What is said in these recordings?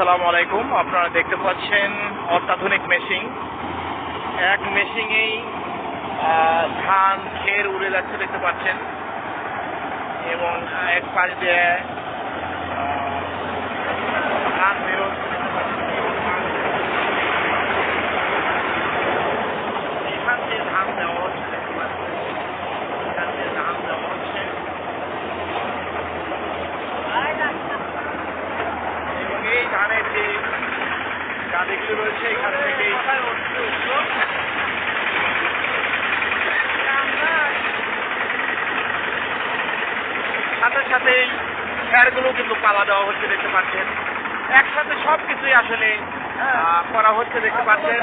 আসসালামু আলাইকুম। আপনারা দেখতে পাচ্ছেন অত্যাধুনিক মেশিন। এক মেশিনেই ধান খের উড়ে যাচ্ছে দেখতে পাচ্ছেন, এবং এক পাশ দিয়ে ধান বেরোচ্ছে দেখতে পাচ্ছেন। এখান দিয়ে ধান দেওয়া হচ্ছে দেখতে পাচ্ছেন, এখান দিয়ে ধান দেওয়া হচ্ছে, এবং এই ধানের যে গাদিগুলো রয়েছে এখান থেকে সাথে সাথেই খ্যারগুলো কিন্তু পালা দেওয়া হচ্ছে দেখতে পাচ্ছেন। একসাথে সবকিছুই আসলে করা হচ্ছে দেখতে পাচ্ছেন।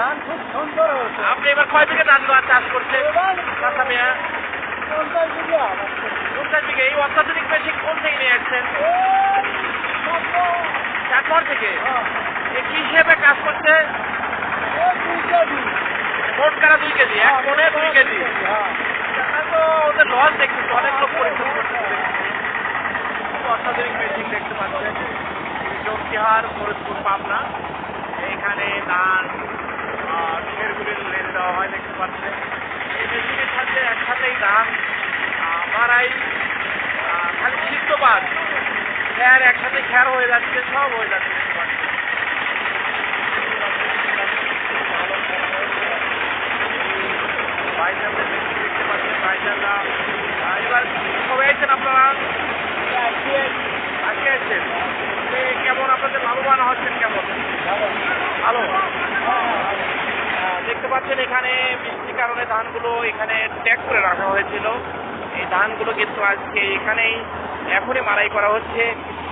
আপনি এবার কয় বিঘা ধান চাষ করছেন? 50 বিঘা। এই অত্যাধুনিক মেশিন কোন থেকে নিয়ে আসছেন? চারপর থেকে। কি হিসেবে কাজ করছে? মোট কারা 2 কেজি, এক মনে 2 কেজি। তো ওদের লস দেখতেছে, অনেক লোক পরিশ্রম করতেছে। অত্যাধুনিক মেশিন দেখতে পাচ্ছেন, জোরহাট, ফরিদপুর, পাবনা। এখানে ধান খেরগুলি লেনে দেওয়া হয় দেখতে পাচ্ছেন। এই মেশিনের সাথে একসাথেই ধান মারাই, খালি সিদ্ধবাদ খ্যার একসাথে খ্যার হয়ে যাচ্ছে, সব হয়ে যাচ্ছে দেখতে পাচ্ছেন। ভাইজানদের দেখতে পাচ্ছেন, ভাইজানরা এবার সবাই আছেন। আপনারা আজকে আছেন, কেমন আপনাদের লাভবান হচ্ছেন? কেমন? ভালো। দেখতে পাচ্ছেন এখানে বৃষ্টির কারণে ধানগুলো এখানে ট্যাগ করে রাখা হয়েছিল। এই ধানগুলো কিন্তু আজকে এখানেই এখনই মারাই করা হচ্ছে,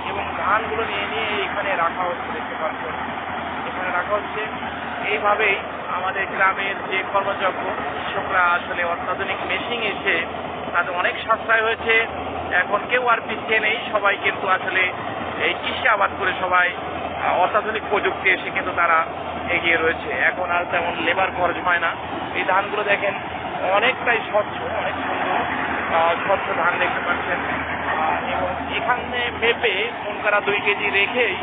এবং ধানগুলো নিয়ে নিয়ে এখানে রাখা হচ্ছে দেখতে পাচ্ছেন, এখানে রাখা হচ্ছে। এইভাবেই আমাদের গ্রামের যে কর্মযজ্ঞ, কৃষকরা আসলে অত্যাধুনিক মেশিন এসে তাদের অনেক সাশ্রয় হয়েছে। এখন কেউ আর পিছিয়ে নেই, সবাই কিন্তু আসলে এই কৃষি আবাদ করে সবাই অত্যাধুনিক প্রযুক্তি এসে কিন্তু তারা এগিয়ে রয়েছে। এখন আর তেমন লেবার খরচ হয় না। এই ধানগুলো দেখেন অনেকটাই স্বচ্ছ, অনেক সুন্দর স্বচ্ছ ধান দেখতে পাচ্ছেন। এবং এখানে মেপে মন করা 2 কেজি রেখেই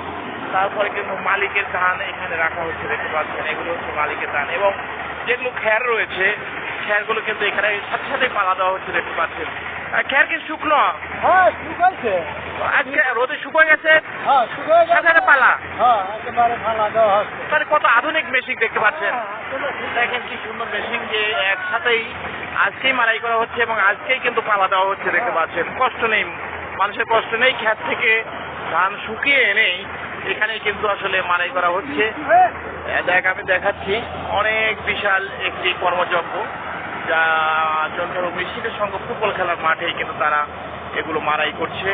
তারপরে কিন্তু মালিকের ধান এখানে রাখা হচ্ছে দেখতে পাচ্ছেন। এগুলো হচ্ছে মালিকের ধান, এবং যেগুলো খ্যার রয়েছে খ্যারগুলো কিন্তু এখানে সাথে সাথে পালা দেওয়া হচ্ছে দেখতে পাচ্ছেন। খ্যার কি শুকনো? হ্যাঁ, শুকাইছে। আজকে রোদে শুকিয়ে গেছে, হ্যাঁ, শুকাই গেছে। সাথে পালা। হ্যাঁ, একেবারে পালা দেওয়া হচ্ছে। মানে কত আধুনিক মেশিন দেখতে পাচ্ছেন। দেখেন কি সুন্দর মেশিন, যে একসাথেই আজকেই মারাই করা হচ্ছে এবং আজকেই কিন্তু পালা দেওয়া হচ্ছে দেখতে পাচ্ছেন। কষ্ট নেই, মানুষের কষ্ট নেই। ক্ষেত থেকে ধান শুকিয়ে এনেই এখানেই কিন্তু আসলে মারাই করা হচ্ছে। আমি দেখাচ্ছি অনেক বিশাল একটি কর্মযজ্ঞ, যা যন্ত্র মেশিনের সঙ্গে ফুটবল খেলার মাঠেই কিন্তু তারা এগুলো মারাই করছে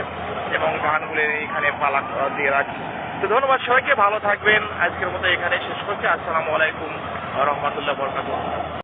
এবং ধানগুলো এখানে পালা দিয়ে রাখছে। তো ধন্যবাদ সবাইকে, ভালো থাকবেন। আজকের মতো এখানে শেষ করছি। আসসালামু আলাইকুম ওয়া রাহমাতুল্লাহি ওয়া বারাকাতুহু।